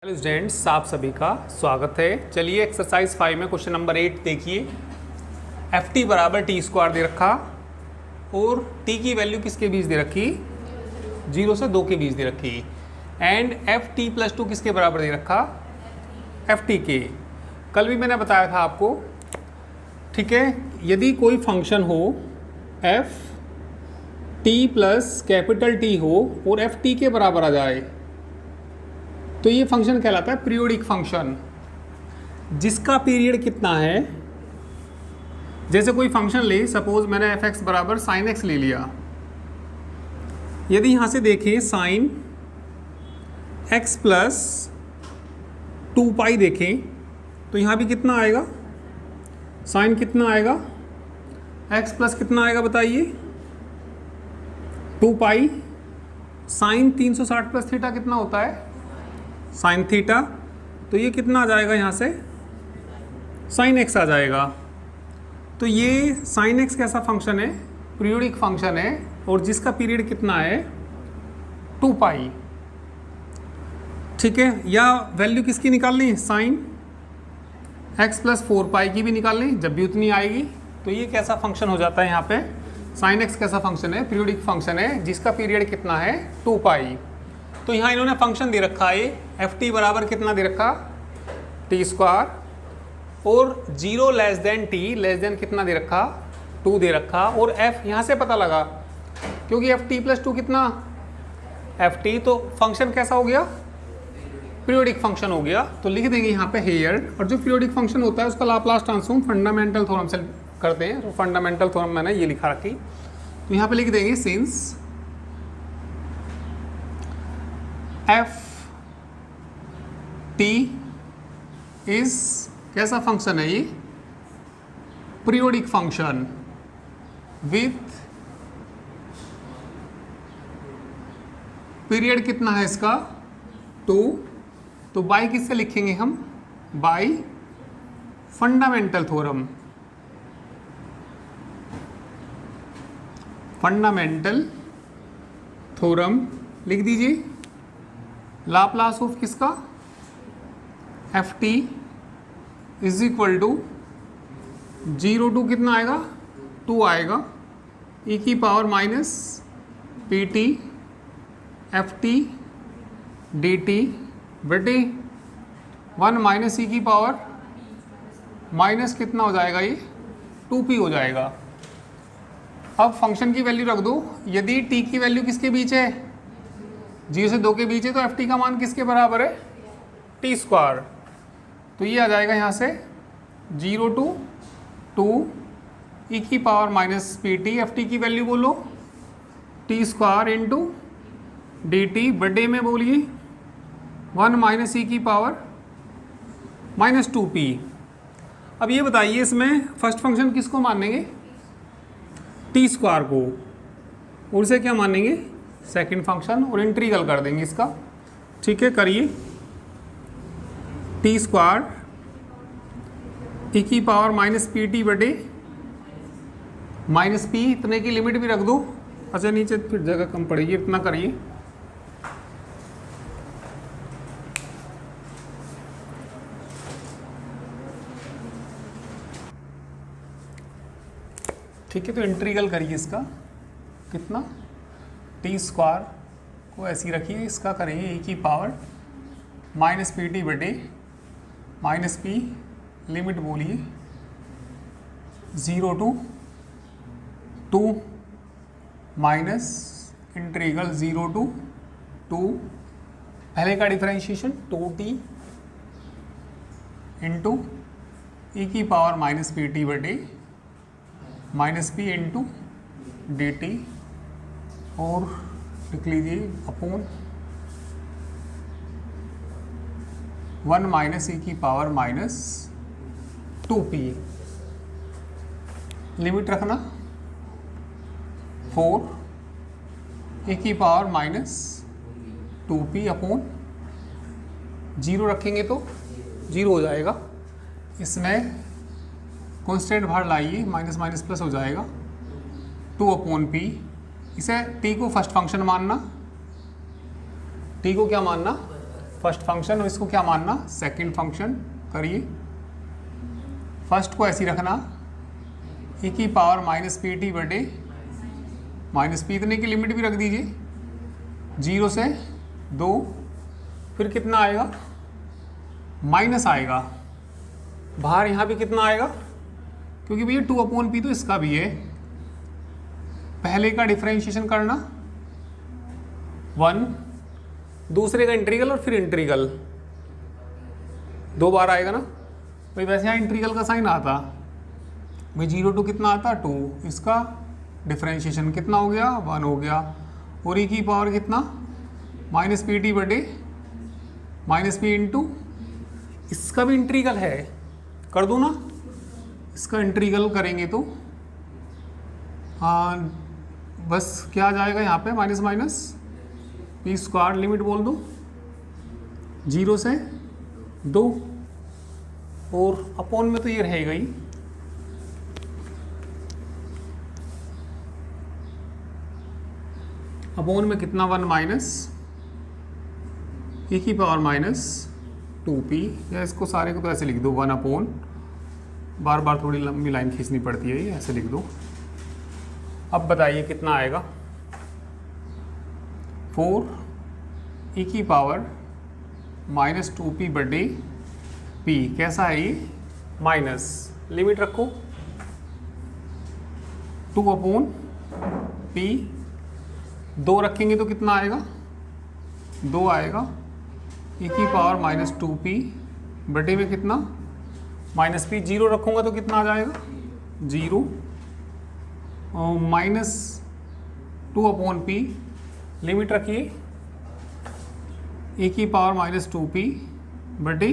Students, आप सभी का स्वागत है। चलिए एक्सरसाइज 5 में क्वेश्चन नंबर 8 देखिए। एफ टी बराबर टी स्क्वायर दे रखा और टी की वैल्यू किसके बीच दे रखी, 0 से 2 के बीच दे रखी। एंड एफ टी प्लस 2 किसके बराबर दे रखा, एफ टी के। कल भी मैंने बताया था आपको, ठीक है। यदि कोई फंक्शन हो F T plus capital T हो और एफ टी के बराबर आ जाए तो ये फंक्शन कहलाता है पीरियोडिक फंक्शन, जिसका पीरियड कितना है। जैसे कोई फंक्शन ले, सपोज मैंने एफ एक्स बराबर साइन एक्स ले लिया। यदि यहाँ से देखें साइन एक्स प्लस 2 पाई देखें तो यहाँ भी कितना आएगा, साइन कितना आएगा, एक्स प्लस कितना आएगा बताइए, 2 पाई। साइन 360 प्लस थीटा कितना होता है, साइन थीटा। तो ये कितना आ जाएगा, यहाँ से साइन एक्स आ जाएगा। तो ये साइन एक्स कैसा फंक्शन है, पीरियोडिक फंक्शन है, और जिसका पीरियड कितना है 2 पाई, ठीक है। या वैल्यू किसकी निकालनी है, साइन एक्स प्लस 4 पाई की भी निकालनी, जब भी उतनी आएगी। तो ये कैसा फंक्शन हो जाता है, यहाँ पे साइन एक्स कैसा फंक्शन है, पीरियोडिक फंक्शन है, जिसका पीरियड कितना है 2 पाई। तो यहाँ इन्होंने फंक्शन दे रखा है एफ टी बराबर कितना दे रखा, टी स्क्वायर, और 0 less than t less then कितना दे रखा, 2 दे रखा। और एफ यहाँ से पता लगा क्योंकि एफ टी प्लस 2 कितना, एफ टी, तो फंक्शन कैसा हो गया, पीरियोडिक फंक्शन हो गया। तो लिख देंगे यहाँ पे हेयर। और जो पीरियोडिक फंक्शन होता है उसका लाप्लास ट्रांसफॉर्म फंडामेंटल थ्योरम से करते हैं। तो फंडामेंटल थ्योरम मैंने ये लिखा रखी, तो यहाँ पे लिख देंगे सिंस एफ टी इज कैसा फंक्शन है, ये पीरियोडिक फंक्शन विथ पीरियड कितना है इसका 2। तो बाई किससे लिखेंगे हम, by fundamental theorem, fundamental theorem लिख दीजिए। लाप्लास ऑफ किसका, F T is equal to 0 to कितना आएगा, 2 आएगा, ई की power minus P T F T D T बटे 1 माइनस ई की पावर माइनस कितना हो जाएगा, ये 2p हो जाएगा। अब फंक्शन की वैल्यू रख दो। यदि t की वैल्यू किसके बीच है, 0 से 2 के बीच है, तो एफ टी का मान किसके बराबर है, टी स्क्वायर। तो ये आ जाएगा यहाँ से 0 टू 2 ई की power minus P T, F T की वैल्यू बोलो T square into D T बटे में बोलिए 1 माइनस ई की पावर माइनस 2p। अब ये बताइए इसमें फर्स्ट फंक्शन किसको मानेंगे, टी स्क्वायर को, और उसे क्या मानेंगे, सेकंड फंक्शन, और इंटीग्रल कर देंगे इसका, ठीक है। करिए टी स्क्वायर ई की पावर माइनस पी टी बटे माइनस पी, इतने की लिमिट भी रख दो। अच्छा नीचे फिर जगह कम पड़ेगी, इतना करिए। ठीक है, तो इंटीग्रल करिए इसका, कितना, टी स्क्वायर को ऐसी रखिए, इसका करेंगे ई की पावर माइनस पी टी बटे माइनस पी, लिमिट बोलिए 0 टू 2 माइनस इंटीग्रल 0 टू 2, पहले का डिफरेंशिएशन 2t इंटू ई की पावर माइनस पी टी बटे minus P into D T, और लिख लीजिए अपॉन 1 माइनस ई की पावर माइनस 2p, लिमिट रखना 4 ई की पावर माइनस 2p अपॉन 0 रखेंगे तो 0 हो जाएगा। इसमें कांस्टेंट बाहर लाइए, माइनस माइनस प्लस हो जाएगा, 2 अपॉन पी। इसे t को फर्स्ट फंक्शन मानना, t को क्या मानना, फर्स्ट फंक्शन और इसको क्या मानना, सेकंड फंक्शन। करिए, फर्स्ट को ऐसी रखना e की पावर माइनस पी टी बटे माइनस पी, इतने की लिमिट भी रख दीजिए 0 से 2, फिर कितना आएगा माइनस आएगा बाहर, यहाँ भी कितना आएगा क्योंकि भैया 2/p तो इसका भी है। पहले का डिफरेंशिएशन करना 1, दूसरे का इंटीग्रल और फिर इंटीग्रल 2 बार आएगा ना भाई। वैसे यहाँ इंटीग्रल का साइन आता भाई 0 to कितना आता 2, इसका डिफरेंशिएशन कितना हो गया 1 हो गया, और e की पावर कितना माइनस पी टी बटे माइनस पी इंटू, इसका भी इंटीग्रल है, कर दूँ ना, इसका इंटीग्रल करेंगे तो हाँ बस क्या आ जाएगा यहाँ पे minus minus P square, limit बोल दो 0 से 2, और अपॉन में तो ये रहेगा ही, अपॉन में कितना 1 माइनस e की पावर माइनस 2p, या इसको सारे को तो ऐसे लिख दो 1 अपॉन, बार बार थोड़ी लंबी लाइन खींचनी पड़ती है, ये ऐसे लिख दो। अब बताइए कितना आएगा 4 e की पावर माइनस 2p बटे p, कैसा है ये माइनस, लिमिट रखो 2/p, 2 रखेंगे तो कितना आएगा 2 आएगा, e की पावर माइनस 2p बटे में कितना माइनस p, 0 रखूँगा तो कितना आ जाएगा 0, माइनस 2/p, लिमिट रखिए e की पावर माइनस 2p बटे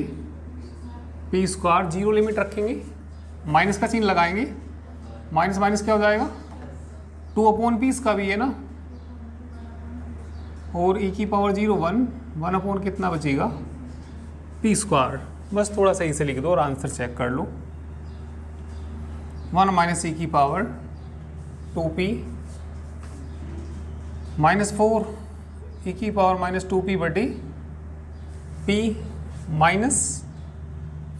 p स्क्वायर, 0 लिमिट रखेंगे, माइनस का चिन्ह लगाएंगे, माइनस माइनस क्या हो जाएगा 2/p, इसका भी है ना, और e की पावर 0 1 अपॉन कितना बचेगा p स्क्वायर। बस थोड़ा सही से लिख दो और आंसर चेक कर लो, 1 माइनस e की पावर 2p माइनस 4 e की पावर माइनस 2p बटे p माइनस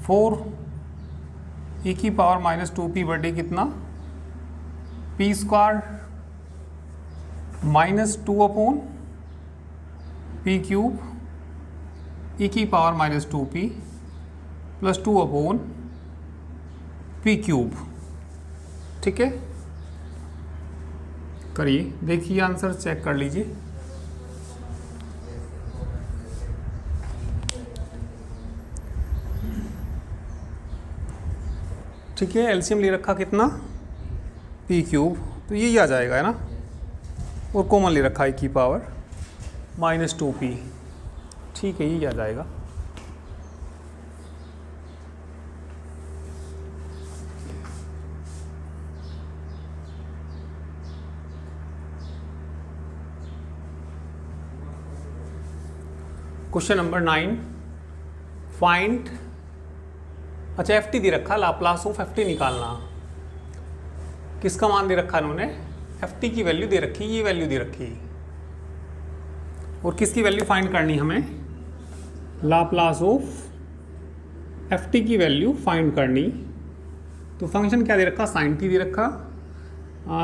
4 e की पावर माइनस 2p बटे कितना p square minus 2/p cube e की power minus 2p plus 2/p cube. ठीक है, करिए, देखिए आंसर चेक कर लीजिए। ठीक है, एलसीएम ले रखा कितना p क्यूब, तो यही आ जाएगा है ना, और कॉमन ले रखा e की पावर माइनस 2p, ठीक है यही आ जाएगा। क्वेश्चन नंबर 9, फाइंड, अच्छा एफ टी दे रखा, लाप्लास ऑफ एफ टी निकालना। किसका मान दे रखा इन्होंने, एफ टी की वैल्यू दे रखी, ये वैल्यू दे रखी, और किसकी वैल्यू फाइंड करनी हमें, लाप्लास ऑफ एफ टी की वैल्यू फाइंड करनी। तो फंक्शन क्या दे रखा, साइन टी दे रखा,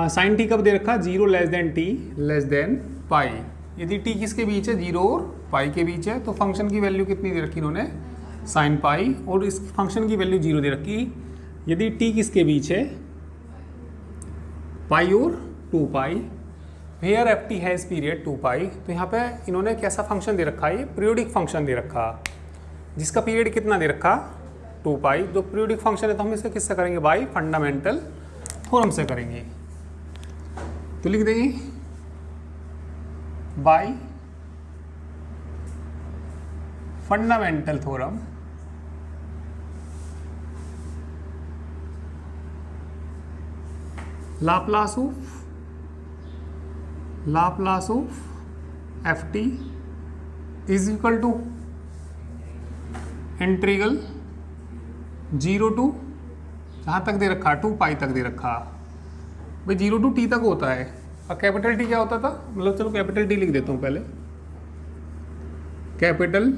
साइन टी कब दे रखा, 0 less than t less than pi, यदि टी किसके बीच है 0 और पाई के बीच है, तो फंक्शन की वैल्यू कितनी दे रखी इन्होंने साइन पाई, और इस फंक्शन की वैल्यू 0 दे रखी यदि टी किसके बीच है पाई और 2 pi. Here f t has period 2 pi, तो यहाँ पे इन्होंने कैसा फंक्शन दे रखा है, ये पीरियोडिक फंक्शन दे रखा, जिसका पीरियड कितना दे रखा 2 पाई। जो पीरियोडिक फंक्शन है तो हम इसे किससे करेंगे, बाई फंडामेंटल थ्योरम से करेंगे। तो लिख देंगे by fundamental theorem Laplace of F T is equal to integral 0 to जहाँ तक दे रखा 2 पाई तक दे रखा भाई, 0 टू टी तक होता है, और कैपिटल टी क्या होता था, मतलब चलो कैपिटल टी लिख देता हूँ पहले, कैपिटल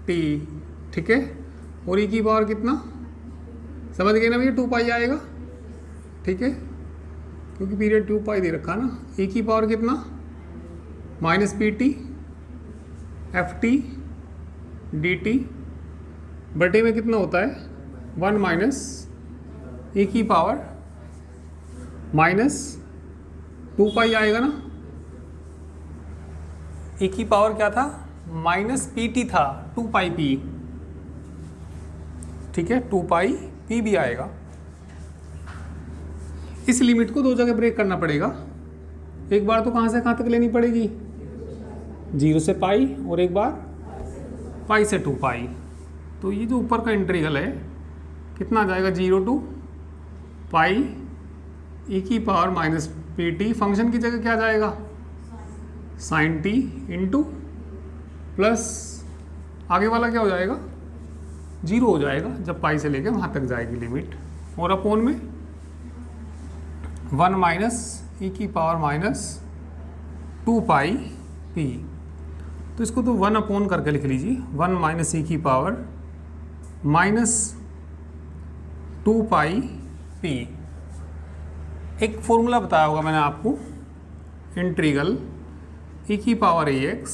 टी, ठीक है। और ई की पावर कितना, समझ गए ना भैया, 2 पाई आएगा, ठीक है, क्योंकि पीरियड 2 पाई दे रखा ना। ई की पावर कितना, minus P T F T D T बटे में कितना होता है 1 माइनस ई की पावर माइनस 2 पाई आएगा ना। ई की पावर क्या था, माइनस पी टी था, 2 पाई पी, ठीक है, 2 पाई पी भी आएगा। इस लिमिट को 2 जगह ब्रेक करना पड़ेगा। एक बार तो कहाँ से कहाँ तक लेनी पड़ेगी, 0 से पाई, और एक बार पाई से 2 पाई। तो ये जो ऊपर का इंटीग्रल है कितना आ जाएगा, 0 टू पाई ई की power minus P T, function की जगह क्या आ जाएगा, साइन टी इंटू प्लस आगे वाला क्या हो जाएगा, 0 हो जाएगा जब पाई से लेके वहाँ तक जाएगी लिमिट, और अपोन में 1 माइनस ई की पावर माइनस 2 पाई पी। तो इसको तो 1 अपोन करके लिख लीजिए, 1 माइनस ई की पावर माइनस 2 पाई पी। एक फॉर्मूला बताया होगा मैंने आपको, इंटीग्रल ई की power a x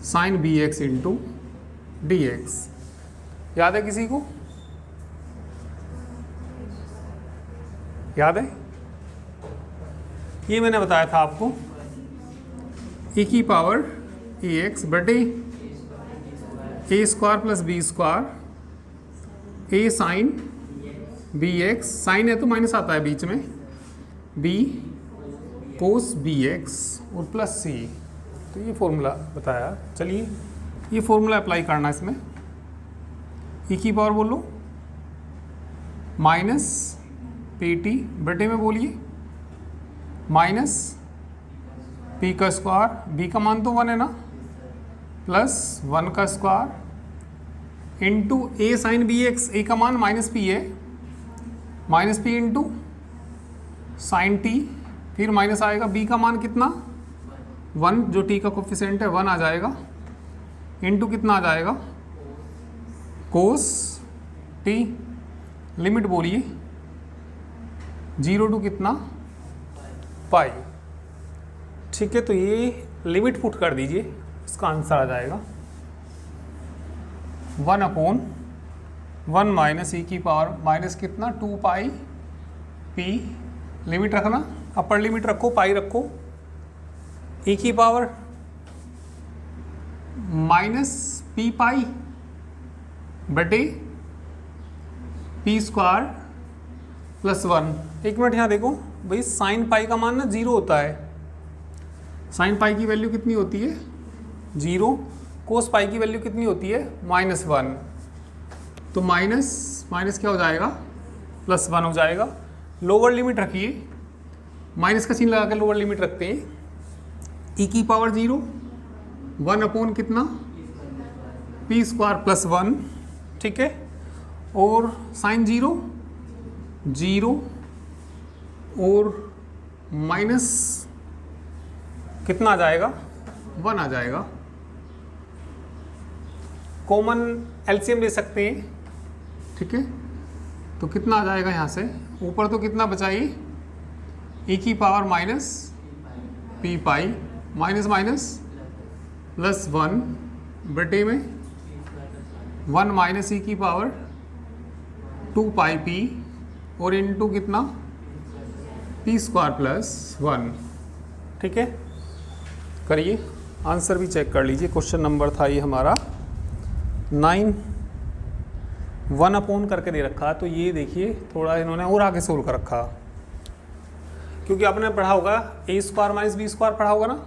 sine b x into d x, याद है किसी को, याद है, ये मैंने बताया था आपको, ई की पावर ए एक्स बटे ए स्क्वायर प्लस बी स्क्वायर ए साइन बी एक्स, साइन है तो माइनस आता है बीच में, बी कोस बी एक्स और प्लस सी। तो ये फॉर्मूला बताया, चलिए ये फॉर्मूला अप्लाई करना इसमें। ई की पावर बोलो माइनस पी टी बटे में बोलिए माइनस पी का स्क्वायर, बी का मान तो 1 है ना, प्लस 1 का स्क्वायर इंटू ए साइन बी एक्स, ए का मान माइनस पी है, minus P into sine T, फिर माइनस आएगा बी का मान कितना 1, जो टी का कोफिशिएंट है 1 आ जाएगा, इंटू कितना आ जाएगा कोस टी, लिमिट बोलिए 0 टू कितना पाई, ठीक है। तो ये लिमिट पुट कर दीजिए, इसका आंसर आ जाएगा 1 अपोन 1 माइनस ई की पावर माइनस कितना 2 पाई पी, लिमिट रखना, अपर लिमिट रखो, पाई रखो, ई की पावर माइनस पी पाई बटे पी स्क्वायर प्लस 1। एक मिनट यहाँ देखो भाई, साइन पाई का मान ना 0 होता है, साइन पाई की वैल्यू कितनी होती है 0, कोस पाई की वैल्यू कितनी होती है -1, तो माइनस माइनस क्या हो जाएगा +1 हो जाएगा। लोअर लिमिट रखिए, माइनस का चिन्ह लगा के लोअर लिमिट रखते हैं, ई की पावर 0 1 अपोन कितना पी स्क्वायर प्लस 1, ठीक है, और साइन 0 और माइनस कितना आ जाएगा 1 आ जाएगा। कॉमन एलसीएम ले सकते हैं, ठीक है, तो कितना आ जाएगा यहाँ से, ऊपर तो कितना बचाइए ई की power minus P pi minus minus +1 बटे में 1 माइनस ई की पावर 2 पाई पी और इनटू कितना पी स्क्वायर प्लस 1, ठीक है। करिए, आंसर भी चेक कर लीजिए। क्वेश्चन नंबर था ये हमारा 9, 1 अपोन करके दे रखा, तो ये देखिए थोड़ा इन्होंने और आगे सोल्व कर रखा, क्योंकि आपने पढ़ा होगा ए स्क्वायर माइनस बी स्क्वायर पढ़ा होगा ना,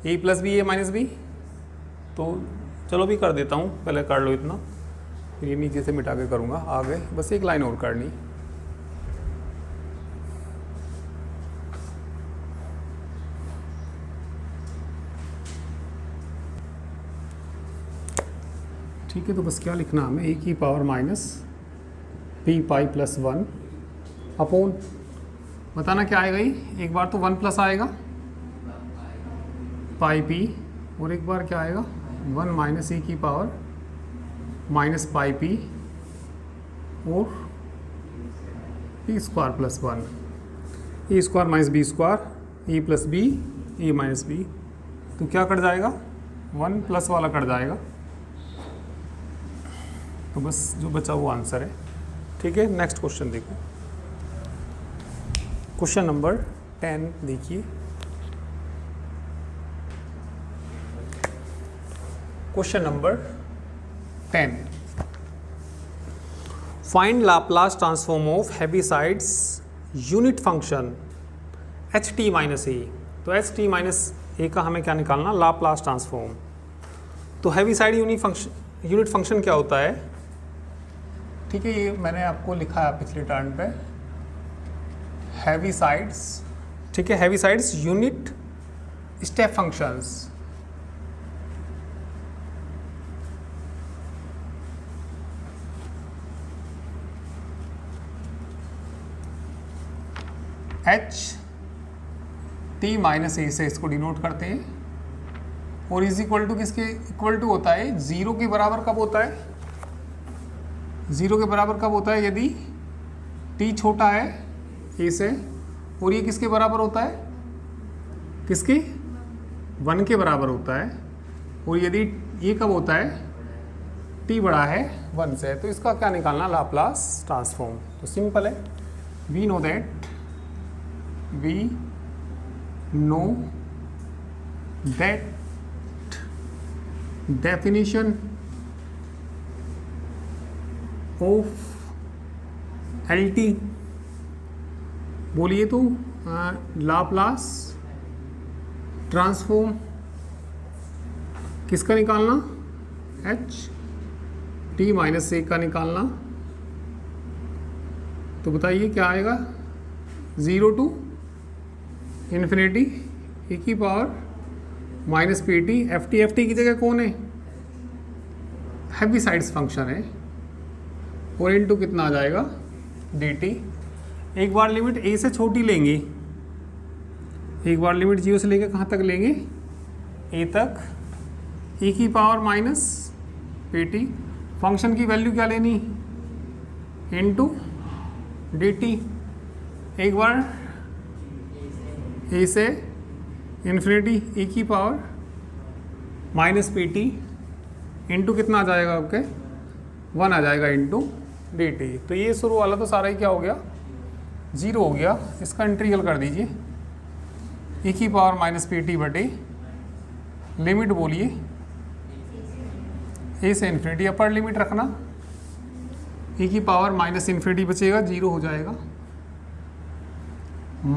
ए प्लस बी ए माइनस बी। तो चलो भी कर देता हूँ, पहले कर लो इतना, फिर ये नीचे से मिटा के करूँगा आगे, बस एक लाइन और करनी। ठीक है, तो बस क्या लिखना हमें, ए की power minus P pi plus 1 upon, बताना क्या आएगा ये, एक बार तो 1 प्लस आएगा पाई पी और एक बार क्या आएगा 1 माइनस ई की पावर माइनस पाई पी और पी स्क्वायर प्लस 1, ए स्क्वायर माइनस बी स्क्वायर, ए प्लस बी, ए माइनस बी, तो क्या कट जाएगा, 1 प्लस वाला कट जाएगा, तो बस जो बचा वो आंसर है। ठीक है, नेक्स्ट क्वेश्चन देखो, क्वेश्चन नंबर 10 देखिए। Question number 10, find Laplace transform of Heaviside's unit function h t minus a. तो एच टी माइनस ए का हमें क्या निकालना, लाप्लास ट्रांसफॉर्म। तो हेविसाइड यूनिट फंक्शन क्या होता है, ठीक है, ये मैंने आपको लिखा है पिछले टर्न पे, हेविसाइड्स, ठीक है, Heaviside's unit step functions. H t minus a से इसको डिनोट करते हैं, और इज इक्वल टू किसके इक्वल टू होता है, 0 के बराबर कब होता है, 0 के बराबर कब होता है, यदि टी छोटा है ए से, और ये किसके बराबर होता है, किसके, 1 के बराबर होता है, और यदि ये कब होता है, टी बड़ा है 1 से, तो इसका क्या निकालना, लाप्लास ट्रांसफॉर्म। तो सिंपल है, we know that definition of LT, बोलिए तो लाप्लास ट्रांसफॉर्म किसका निकालना, एच टी माइनस ए का निकालना। तो बताइए क्या आएगा, 0 टू इन्फिनिटी ए की power minus P T, F T की जगह कौन है, हेविसाइड्स फंक्शन है, और इनटू कितना आ जाएगा, डी टी। एक बार लिमिट ए से छोटी लेंगे, एक बार लिमिट 0 से लेकर कहाँ तक लेंगे, ए तक, ए की power minus P T, function की वैल्यू क्या लेनी, इनटू डी टी। एक बार ए से इन्फिनिटी ए की power minus P T, into कितना आ जाएगा आपके, 1 आ जाएगा इंटू डी टी। तो ये शुरू वाला तो सारा ही क्या हो गया, 0 हो गया। इसका इंटीग्रल कर दीजिए, ए की पावर माइनस पी टी बटे लिमिट बोलिए ए से इन्फिनिटी, अपर लिमिट रखना, ए की पावर माइनस इन्फिनिटी बचेगा, 0 हो जाएगा,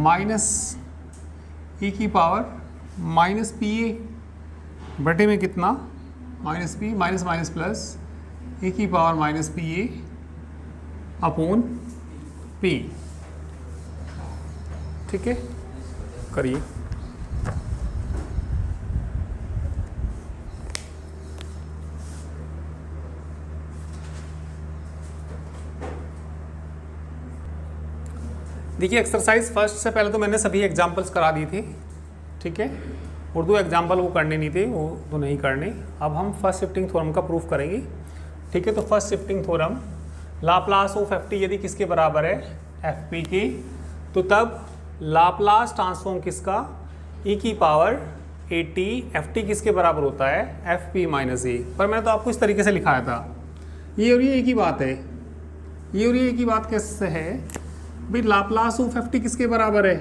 माइनस ई की पावर माइनस पी ए बटे में कितना, minus p, minus minus plus, a की power minus p a upon p. ठीक है, करिए। देखिए एक्सरसाइज फर्स्ट से पहले तो मैंने सभी एग्जांपल्स करा दी थी, ठीक है, उर्दू एग्जांपल वो करने नहीं थे, वो तो नहीं करने। अब हम फर्स्ट शिफ्टिंग थ्योरम का प्रूफ करेंगे, ठीक है। तो first shifting theorem, Laplace of F T यदि किसके बराबर है, एफ पी के, तो तब लाप्लास ट्रांसफॉर्म किसका, ई की power A T, F T किसके बराबर होता है, एफ पी माइनस ए। पर मैंने तो आपको इस तरीके से लिखाया था, ये और ये एक ही बात है, ये और ये एक ही बात कैसे है भाई, लाप्लास ऑफ एफ टी किसके बराबर है,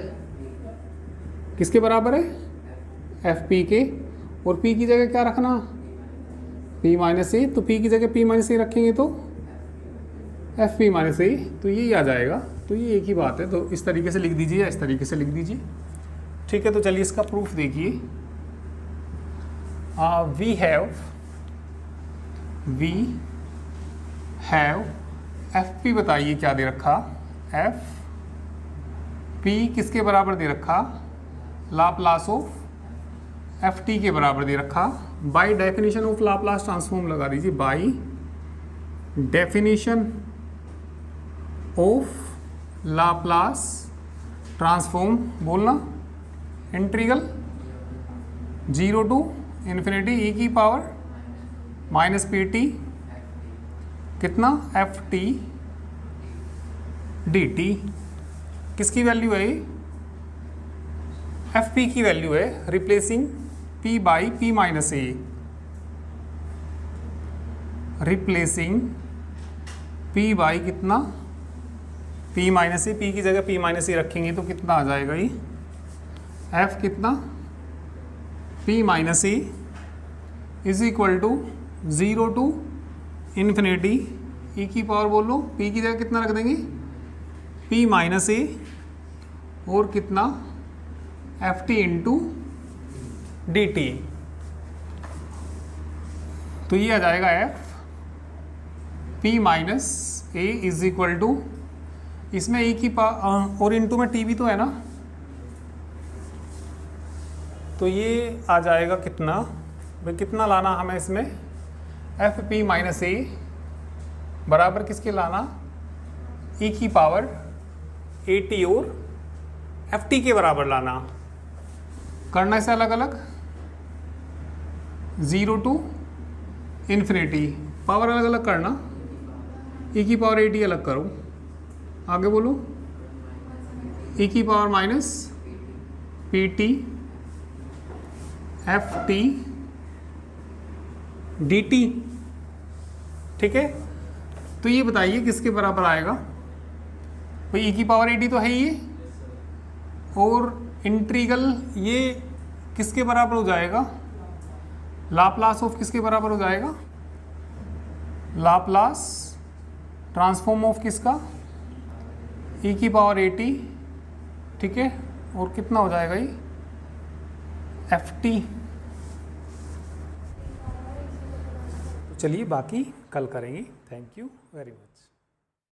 किसके बराबर है, एफ पी के, और पी की जगह क्या रखना, पी माइनस ए, तो पी की जगह पी माइनस ए रखेंगे तो एफ पी माइनस ए, तो ये आ जाएगा। तो ये एक ही बात है, तो इस तरीके से लिख दीजिए या इस तरीके से लिख दीजिए, ठीक है। तो चलिए इसका प्रूफ देखिए, वी हैव एफ पी, बताइए क्या दे रखा, एफ पी किसके बराबर दे रखा, लाप्लास ऑफ एफ टी के बराबर दे रखा। By definition of Laplace transform लगा दीजिए, by definition of Laplace transform बोलना, इंटीग्रल 0 टू इन्फिनिटी ई की पावर माइनस पी टी कितना एफ टी डी टी, किसकी वैल्यू है ये, एफ पी की वैल्यू है, replacing P by P minus A, replacing P by कितना पी माइनस ए, P की जगह पी माइनस ए रखेंगे तो कितना आ जाएगा ये, एफ कितना p minus A is equal to 0 to infinity e की पावर बोलो, पी की जगह कितना रख देंगे पी माइनस ए और कितना F T into D T, तो ये आ जाएगा F P minus A is equal to, इसमें ए की पावर और इंटू में टी भी तो है ना, तो ये आ जाएगा कितना भाई, कितना लाना हमें इसमें एफ पी माइनस ए बराबर किसके लाना, ई की पावर ए टी और एफ टी के बराबर लाना, करना इसे अलग अलग 0 टू इन्फिनिटी, पावर अलग अलग करना, ई की पावर ए टी अलग करो, आगे बोलो ई की power minus P T F T D T, ठीक है। तो ये बताइए किसके बराबर आएगा भाई, ई की पावर ए टी तो है ही ये, और इंटीग्रल ये किसके बराबर हो जाएगा, लाप्लास ऑफ किसके बराबर हो जाएगा, लाप्लास ट्रांसफॉर्म ऑफ किसका, ई की पावर ए टी, ठीक है, और कितना हो जाएगा ये एफ टी। चलिए बाकी कल करेंगे। Thank you very much.